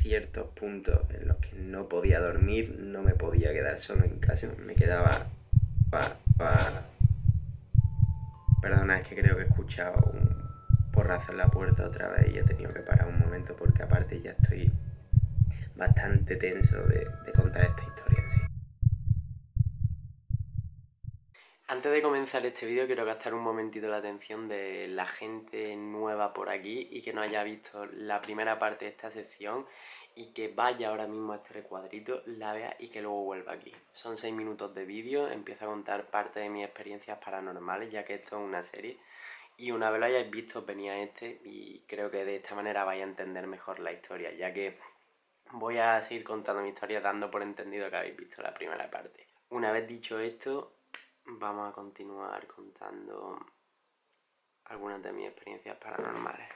ciertos puntos en los que no podía dormir, no me podía quedar solo en casa, me quedaba... Perdona, es que creo que he escuchado un porrazo en la puerta otra vez y he tenido que parar un momento porque aparte ya estoy bastante tenso de contar esta historia, sí. Antes de comenzar este vídeo quiero gastar un momentito la atención de la gente nueva por aquí y que no haya visto la primera parte de esta sección y que vaya ahora mismo a este recuadrito, la vea y que luego vuelva aquí. Son 6 minutos de vídeo, empiezo a contar parte de mis experiencias paranormales ya que esto es una serie y una vez lo hayáis visto venía este y creo que de esta manera vais a entender mejor la historia, ya que voy a seguir contando mi historia dando por entendido que habéis visto la primera parte. Una vez dicho esto, vamos a continuar contando algunas de mis experiencias paranormales.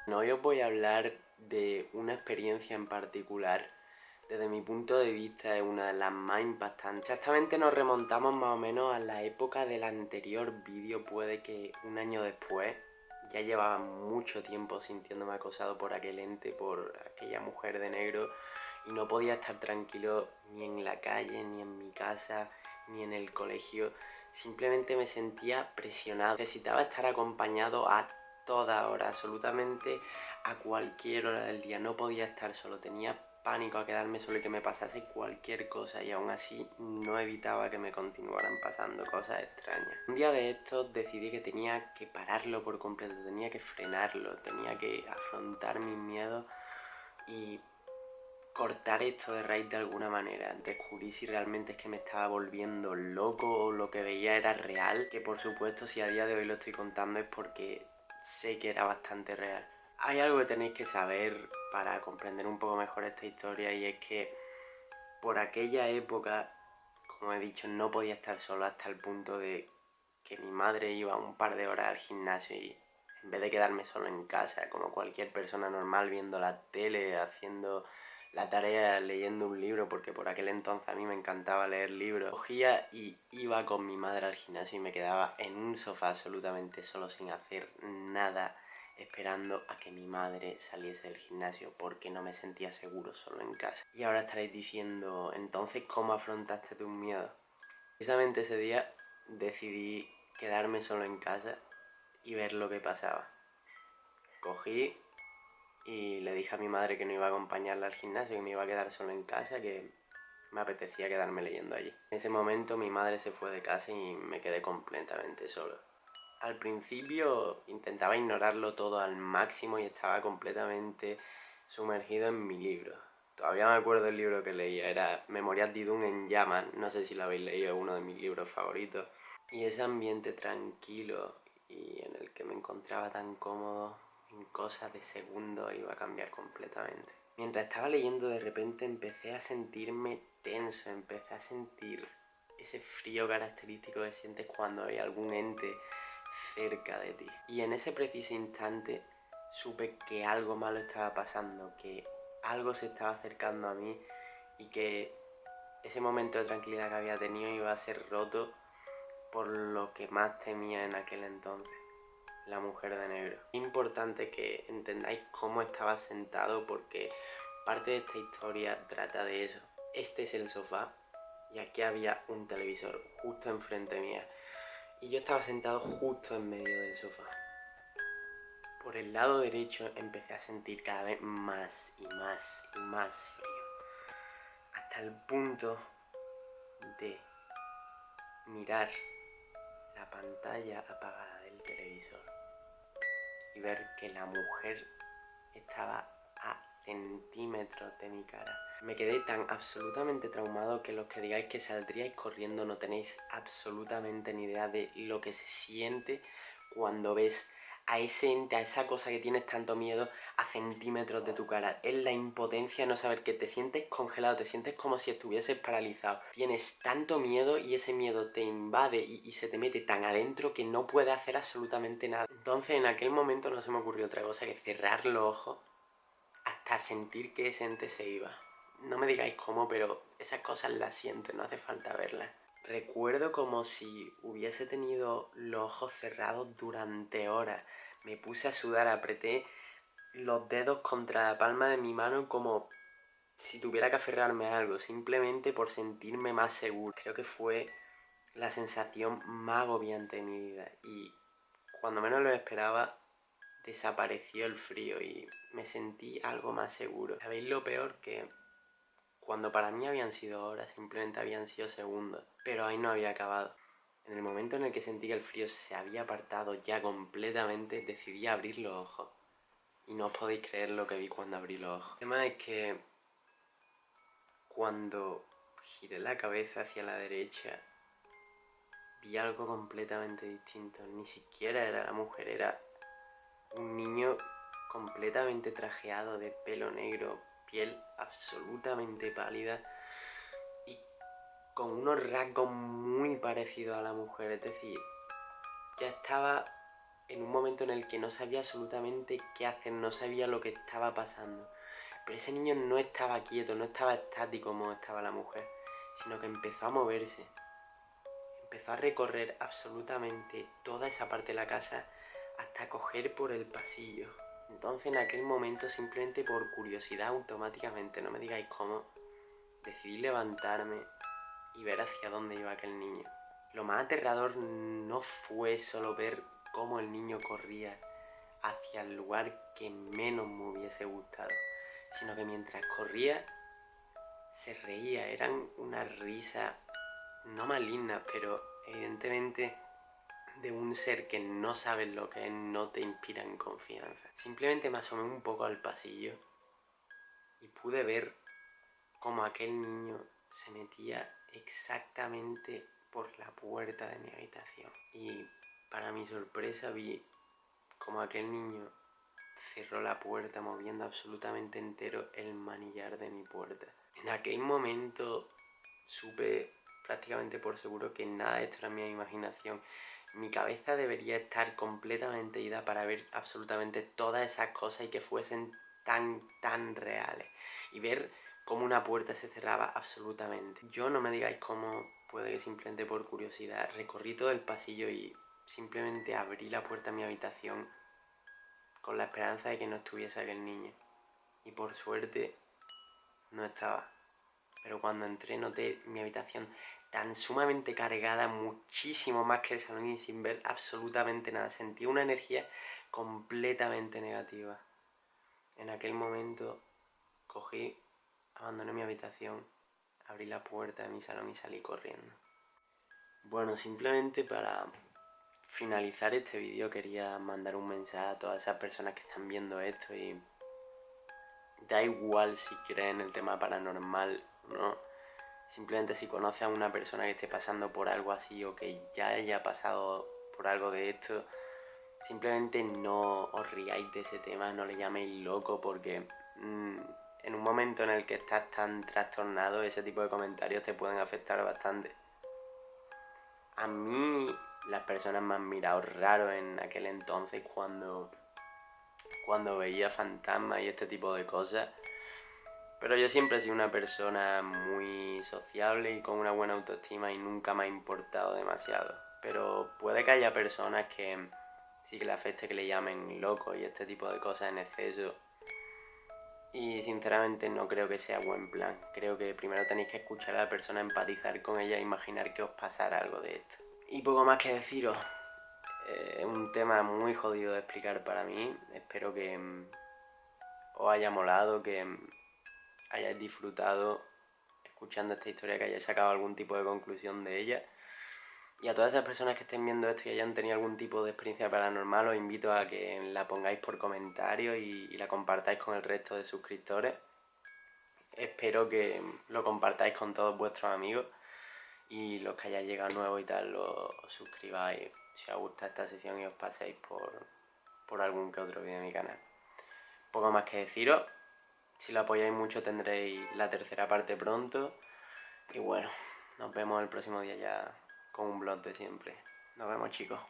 Hoy os voy a hablar de una experiencia en particular. Desde mi punto de vista es una de las más impactantes. Exactamente nos remontamos más o menos a la época del anterior vídeo, puede que un año después. Ya llevaba mucho tiempo sintiéndome acosado por aquel ente, por aquella mujer de negro, y no podía estar tranquilo ni en la calle, ni en mi casa, ni en el colegio. Simplemente me sentía presionado. Necesitaba estar acompañado a toda hora, absolutamente a cualquier hora del día. No podía estar solo, tenía pánico a quedarme solo y que me pasase cualquier cosa, y aún así no evitaba que me continuaran pasando cosas extrañas. Un día de estos decidí que tenía que pararlo por completo, tenía que frenarlo, tenía que afrontar mis miedos y cortar esto de raíz de alguna manera. Descubrí si realmente es que me estaba volviendo loco o lo que veía era real, que por supuesto si a día de hoy lo estoy contando es porque sé que era bastante real. Hay algo que tenéis que saber para comprender un poco mejor esta historia, y es que por aquella época, como he dicho, no podía estar solo hasta el punto de que mi madre iba un par de horas al gimnasio y en vez de quedarme solo en casa, como cualquier persona normal, viendo la tele, haciendo la tarea, leyendo un libro, porque por aquel entonces a mí me encantaba leer libros, cogía y iba con mi madre al gimnasio y me quedaba en un sofá absolutamente solo sin hacer nada, esperando a que mi madre saliese del gimnasio porque no me sentía seguro solo en casa. Y ahora estaréis diciendo, entonces, ¿cómo afrontaste tus miedos? Precisamente ese día decidí quedarme solo en casa y ver lo que pasaba. Cogí y le dije a mi madre que no iba a acompañarla al gimnasio, que me iba a quedar solo en casa, que me apetecía quedarme leyendo allí. En ese momento mi madre se fue de casa y me quedé completamente solo. Al principio intentaba ignorarlo todo al máximo y estaba completamente sumergido en mi libro. Todavía me acuerdo del libro que leía, era Memorias de Idún en llamas, no sé si lo habéis leído, es uno de mis libros favoritos. Y ese ambiente tranquilo y en el que me encontraba tan cómodo, en cosas de segundos iba a cambiar completamente. Mientras estaba leyendo, de repente empecé a sentirme tenso, empecé a sentir ese frío característico que sientes cuando hay algún ente cerca de ti. Y en ese preciso instante supe que algo malo estaba pasando, que algo se estaba acercando a mí y que ese momento de tranquilidad que había tenido iba a ser roto por lo que más temía en aquel entonces, la mujer de negro. Es importante que entendáis cómo estaba sentado porque parte de esta historia trata de eso. Este es el sofá y aquí había un televisor justo enfrente mía y yo estaba sentado justo en medio del sofá. Por el lado derecho empecé a sentir cada vez más y más y más frío, hasta el punto de mirar la pantalla apagada del televisor y ver que la mujer estaba a centímetros de mi cara. Me quedé tan absolutamente traumado que los que digáis que saldríais corriendo no tenéis absolutamente ni idea de lo que se siente cuando ves a ese ente, a esa cosa que tienes tanto miedo a centímetros de tu cara. Es la impotencia, no saber, que te sientes congelado, te sientes como si estuvieses paralizado. Tienes tanto miedo y ese miedo te invade y se te mete tan adentro que no puedes hacer absolutamente nada. Entonces en aquel momento no se me ocurrió otra cosa que cerrar los ojos hasta sentir que ese ente se iba. No me digáis cómo, pero esas cosas las siento, no hace falta verlas. Recuerdo como si hubiese tenido los ojos cerrados durante horas. Me puse a sudar, apreté los dedos contra la palma de mi mano como si tuviera que aferrarme a algo, simplemente por sentirme más seguro. Creo que fue la sensación más agobiante de mi vida y cuando menos lo esperaba desapareció el frío y me sentí algo más seguro. ¿Sabéis lo peor? Que cuando para mí habían sido horas, simplemente habían sido segundos, pero ahí no había acabado. En el momento en el que sentí que el frío se había apartado ya completamente, decidí abrir los ojos. Y no os podéis creer lo que vi cuando abrí los ojos. El tema es que cuando giré la cabeza hacia la derecha, vi algo completamente distinto. Ni siquiera era la mujer, era un niño completamente trajeado de pelo negro, piel absolutamente pálida y con unos rasgos muy parecidos a la mujer. Es decir, ya estaba en un momento en el que no sabía absolutamente qué hacer, no sabía lo que estaba pasando. Pero ese niño no estaba quieto, no estaba estático como estaba la mujer, sino que empezó a moverse. Empezó a recorrer absolutamente toda esa parte de la casa hasta coger por el pasillo. Entonces en aquel momento, simplemente por curiosidad automáticamente, no me digáis cómo, decidí levantarme y ver hacia dónde iba aquel niño. Lo más aterrador no fue solo ver cómo el niño corría hacia el lugar que menos me hubiese gustado, sino que mientras corría se reía. Eran unas risas no malignas, pero evidentemente de un ser que no sabes lo que es, no te inspiran confianza. Simplemente me asomé un poco al pasillo y pude ver cómo aquel niño se metía exactamente por la puerta de mi habitación. Y para mi sorpresa vi cómo aquel niño cerró la puerta moviendo absolutamente entero el manillar de mi puerta. En aquel momento supe prácticamente por seguro que nada de esto era mi imaginación. Mi cabeza debería estar completamente ida para ver absolutamente todas esas cosas y que fuesen tan reales. Y ver cómo una puerta se cerraba absolutamente. Yo no me digáis cómo, puede que simplemente por curiosidad recorrí todo el pasillo y simplemente abrí la puerta a mi habitación con la esperanza de que no estuviese aquel niño. Y por suerte no estaba. Pero cuando entré noté mi habitación tan sumamente cargada, muchísimo más que el salón y sin ver absolutamente nada. Sentí una energía completamente negativa. En aquel momento cogí, abandoné mi habitación, abrí la puerta de mi salón y salí corriendo. Bueno, simplemente para finalizar este vídeo quería mandar un mensaje a todas esas personas que están viendo esto y da igual si creen en el tema paranormal o no. Simplemente si conoces a una persona que esté pasando por algo así o que ya haya pasado por algo de esto, simplemente no os riáis de ese tema, no le llaméis loco porque en un momento en el que estás tan trastornado, ese tipo de comentarios te pueden afectar bastante. A mí las personas me han mirado raro en aquel entonces cuando veía fantasmas y este tipo de cosas. Pero yo siempre he sido una persona muy sociable y con una buena autoestima y nunca me ha importado demasiado. Pero puede que haya personas que sí que le afecte que le llamen loco y este tipo de cosas en exceso. Y sinceramente no creo que sea buen plan. Creo que primero tenéis que escuchar a la persona, empatizar con ella e imaginar que os pasara algo de esto. Y poco más que deciros. Es un tema muy jodido de explicar para mí. Espero que os haya molado, que hayáis disfrutado escuchando esta historia, que hayáis sacado algún tipo de conclusión de ella. Y a todas esas personas que estén viendo esto y hayan tenido algún tipo de experiencia paranormal, os invito a que la pongáis por comentario y la compartáis con el resto de suscriptores. Espero que lo compartáis con todos vuestros amigos y los que hayáis llegado nuevos y tal, os suscribáis si os gusta esta sesión y os paséis por algún que otro vídeo de mi canal. Poco más que deciros. Si lo apoyáis mucho tendréis la tercera parte pronto. Y bueno, nos vemos el próximo día ya con un vlog de siempre. Nos vemos, chicos.